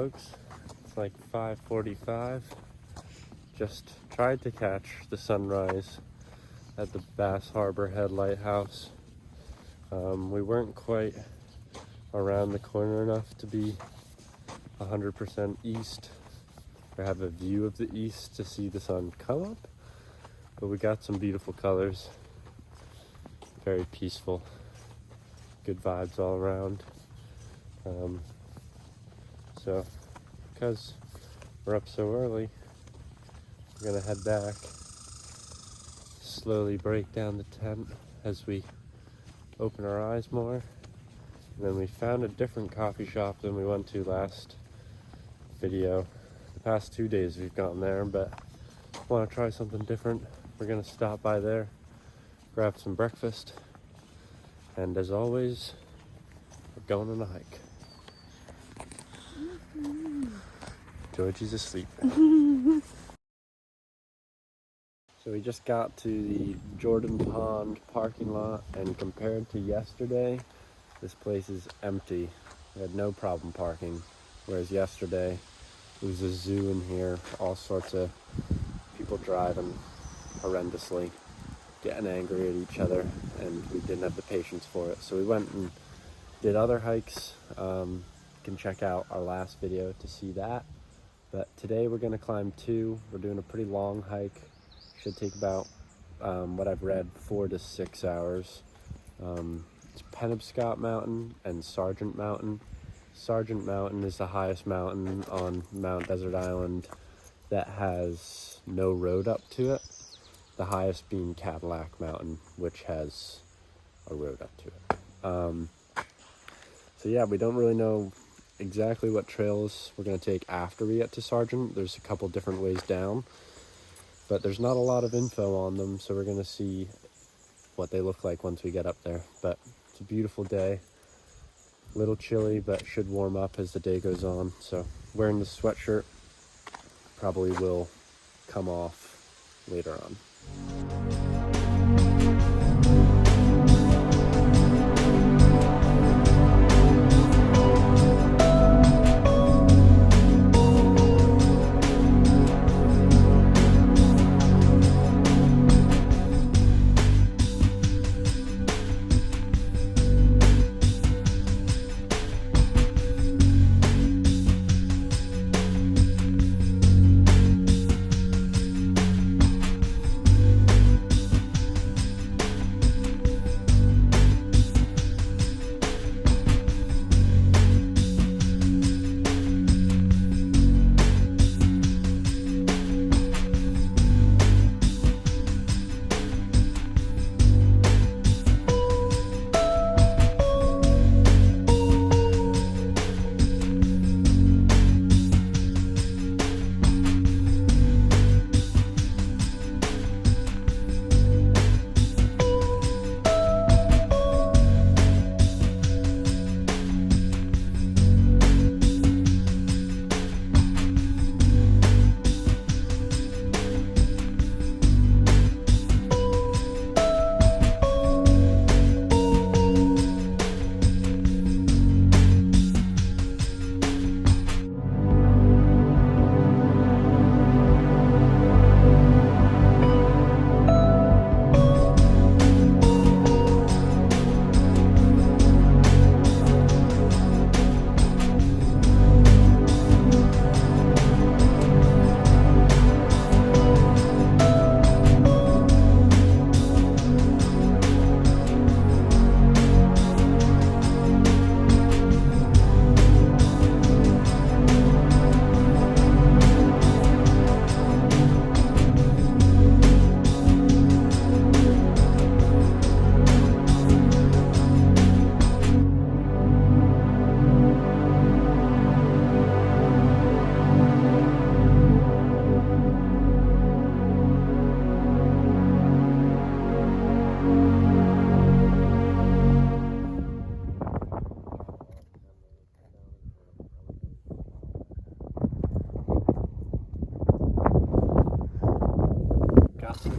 folks. It's like 5:45. Just tried to catch the sunrise at the Bass Harbor Head Lighthouse. We weren't quite around the corner enough to be 100% east or have a view of the east to see the sun come up, but we got some beautiful colors. Very peaceful, good vibes all around. So because we're up so early, we're gonna head back, slowly break down the tent as we open our eyes more. And then we found a different coffee shop than we went to last video. The past 2 days we've gone there, but want to try something different. We're gonna stop by there, grab some breakfast, and as always, we're going on a hike. Georgie's asleep. So we just got to the Jordan Pond parking lot, and compared to yesterday, this place is empty. We had no problem parking, whereas yesterday it was a zoo in here, all sorts of people driving horrendously, getting angry at each other, and we didn't have the patience for it. So we went and did other hikes. You can check out our last video to see that. But today we're gonna climb two. We're doing a pretty long hike. Should take about, what I've read, 4 to 6 hours. It's Penobscot Mountain and Sargent Mountain. Sargent Mountain is the highest mountain on Mount Desert Island that has no road up to it. The highest being Cadillac Mountain, which has a road up to it. So yeah, we don't really know exactly what trails we're going to take after we get to Sargent. There's a couple different ways down, but there's not a lot of info on them, so we're going to see what they look like once we get up there. But it's a beautiful day, a little chilly, but should warm up as the day goes on. So wearing the sweatshirt probably will come off later on.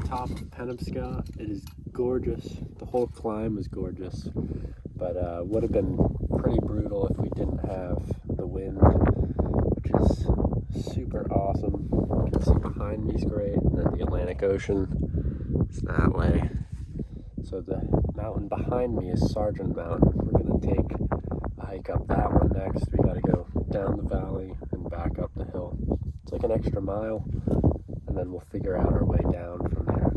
Top of Penobscot. It is gorgeous. The whole climb is gorgeous, but would have been pretty brutal if we didn't have the wind, which is super awesome. You can see behind me is great, and then the Atlantic Ocean is that way. So the mountain behind me is Sargent Mountain. We're going to take a hike up that one next. We got to go down the valley and back up the hill. It's like an extra mile, and then we'll figure out our way down from there.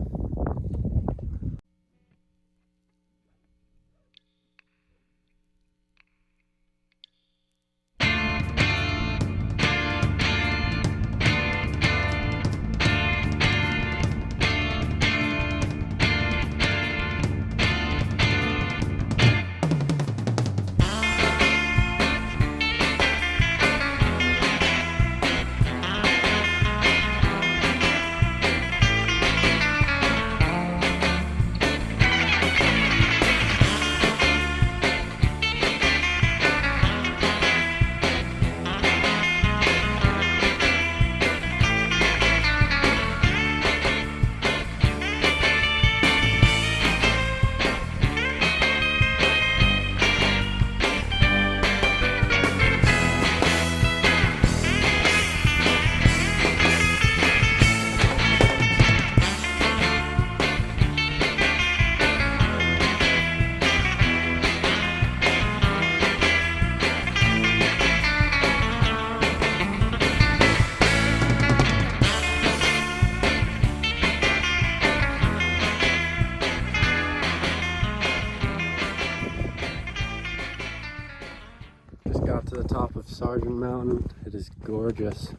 To the top of Sargent Mountain. It is gorgeous.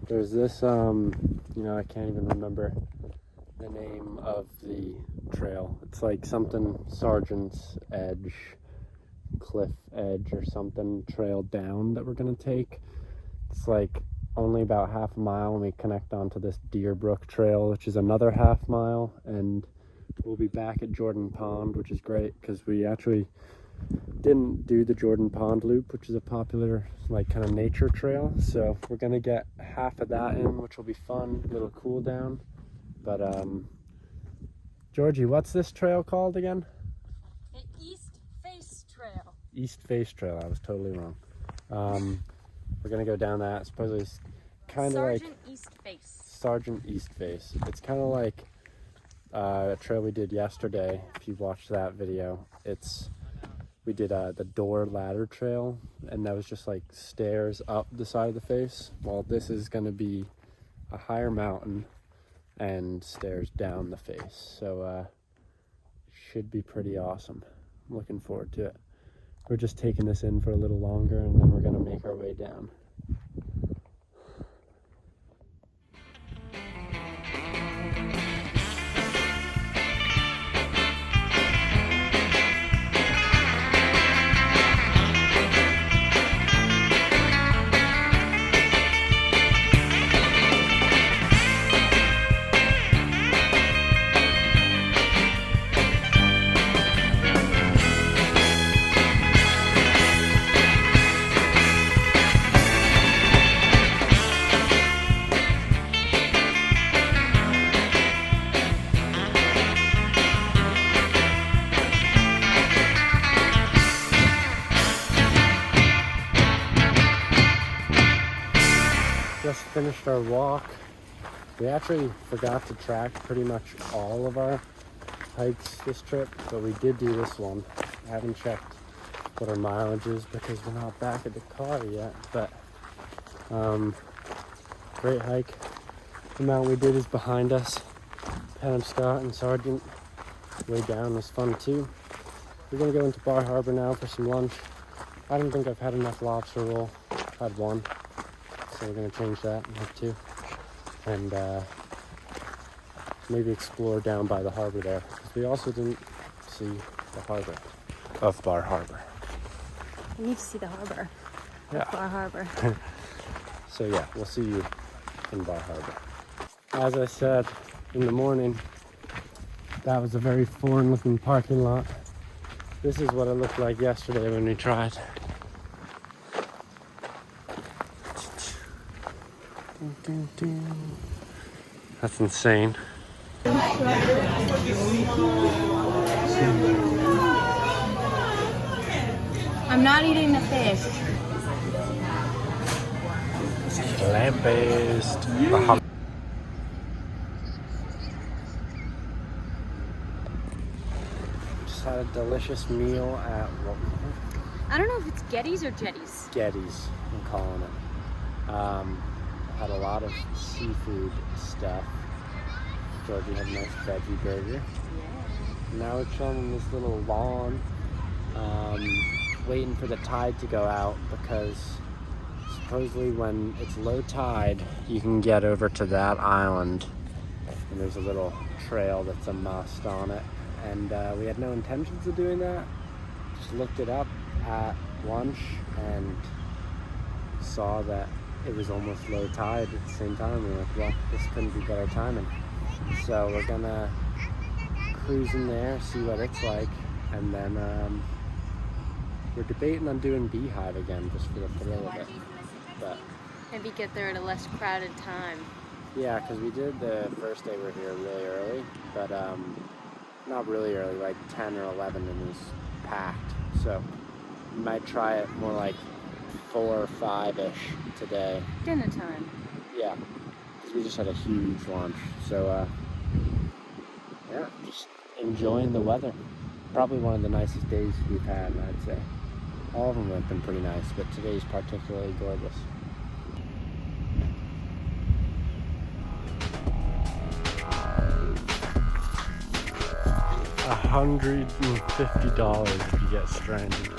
There's this I can't even remember the name of the trail. It's like something Sargent's Edge, Cliff Edge or something, trail down that we're gonna take. It's like only about half a mile, and we connect onto this Deer Brook Trail, which is another half mile, and we'll be back at Jordan Pond, which is great because we actually didn't do the Jordan Pond Loop, which is a popular like kind of nature trail, so we're gonna get half of that in, which will be fun, a little cool down. But Georgie, what's this trail called again? The East Face Trail. East Face Trail. I was totally wrong. We're gonna go down that. Supposedly it's kind of like Sargent East Face. Sargent East Face. It's kind of like a trail we did yesterday. If you watched that video, we did the door ladder trail, and that was just like stairs up the side of the face. Well, this is going to be a higher mountain and stairs down the face, so it should be pretty awesome. I'm looking forward to it. We're just taking this in for a little longer, and then we're going to make our way down. Just finished our walk. We actually forgot to track pretty much all of our hikes this trip, but we did do this one. I haven't checked what our mileage is because we're not back at the car yet, but great hike. The mountain we did is behind us. Penobscot and Sargent. Way down was fun too. We're gonna go into Bar Harbor now for some lunch. I don't think I've had enough lobster roll. I've had one. So we're going to change that and have two, and maybe explore down by the harbor there, because we also didn't see the harbor of Bar Harbor. We need to see the harbor. Yeah. Bar Harbor. So yeah, we'll see you in Bar Harbor. As I said in the morning, that was a very foreign looking parking lot. This is what it looked like yesterday when we tried. That's insane. I'm not eating the fish. Plant-based. Just had a delicious meal at I don't know if it's Getty's or Jetty's. Getty's, I'm calling it. Had a lot of seafood stuff. Georgie had a nice veggie burger. Yeah. Now we're chilling on this little lawn, waiting for the tide to go out because supposedly when it's low tide, you can get over to that island. And there's a little trail that's a must on it. And we had no intentions of doing that. Just looked it up at lunch and saw that it was almost low tide at the same time. We were like, well, this couldn't be better timing. So we're gonna cruise in there, see what it's like, and then we're debating on doing Beehive again just for the thrill of it. But Maybe get there at a less crowded time. yeah, because we did the first day we were here really early, but not really early, like 10 or 11, and it was packed. So we might try it more like 4 or 5-ish today. Dinner time. Yeah, because we just had a huge lunch. So yeah, just enjoying the weather. Probably one of the nicest days we've had, I'd say. All of them have been pretty nice, but today's particularly gorgeous. $150 if you get stranded.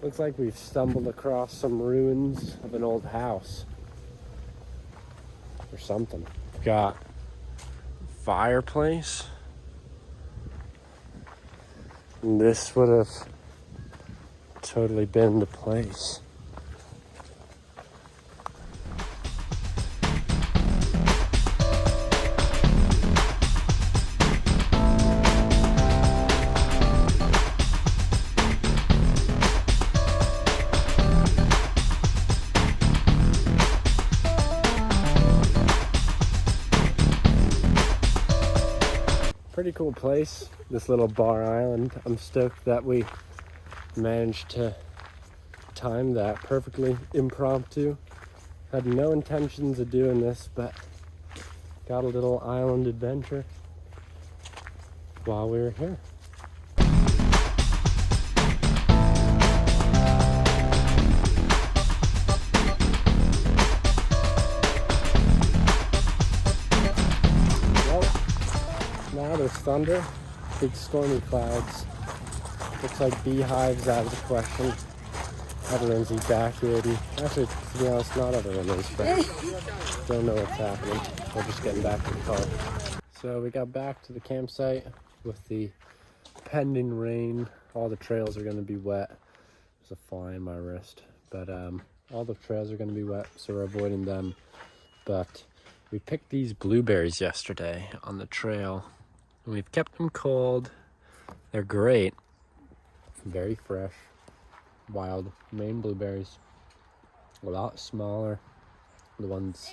Looks like we've stumbled across some ruins of an old house or something. We've got a fireplace. And this would have totally been the place. Pretty cool place, this little bar island. I'm stoked that we managed to time that perfectly impromptu. Had no intentions of doing this, but got a little island adventure while we were here. Now there's thunder, big stormy clouds. Looks like Beehive's out of the question. Everyone's evacuating. Actually, to be honest, not everyone is, but don't know what's happening. We're just getting back to the car. So we got back to the campsite with the pending rain. All the trails are going to be wet. There's a fly in my wrist. But all the trails are going to be wet, so we're avoiding them. But we picked these blueberries yesterday on the trail. We've kept them cold. They're great. Very fresh. Wild Maine blueberries. A lot smaller. The ones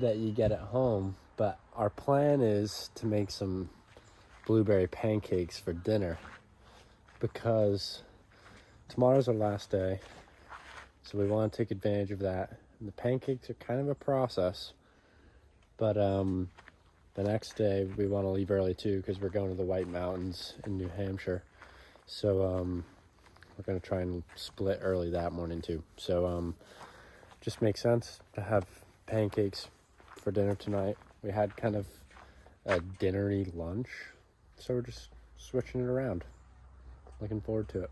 that you get at home. But our plan is to make some blueberry pancakes for dinner. Because tomorrow's our last day. So we want to take advantage of that. And the pancakes are kind of a process. But the next day we want to leave early too because we're going to the White Mountains in New Hampshire. So we're going to try and split early that morning too. So just makes sense to have pancakes for dinner tonight. We had kind of a dinner-y lunch, so we're just switching it around. Looking forward to it.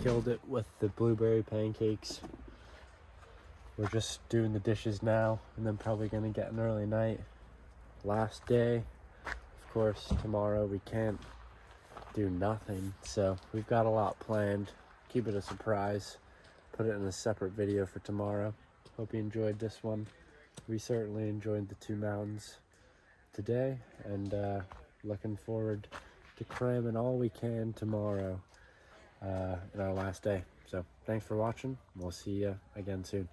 killed it with the blueberry pancakes. We're just doing the dishes now, and then probably gonna get an early night. Last day. Of course, tomorrow we can't do nothing, so we've got a lot planned. Keep it a surprise. Put it in a separate video for tomorrow. Hope you enjoyed this one. We certainly enjoyed the 2 mountains today, and looking forward to cramming all we can tomorrow in our last day. So thanks for watching. We'll see you again soon.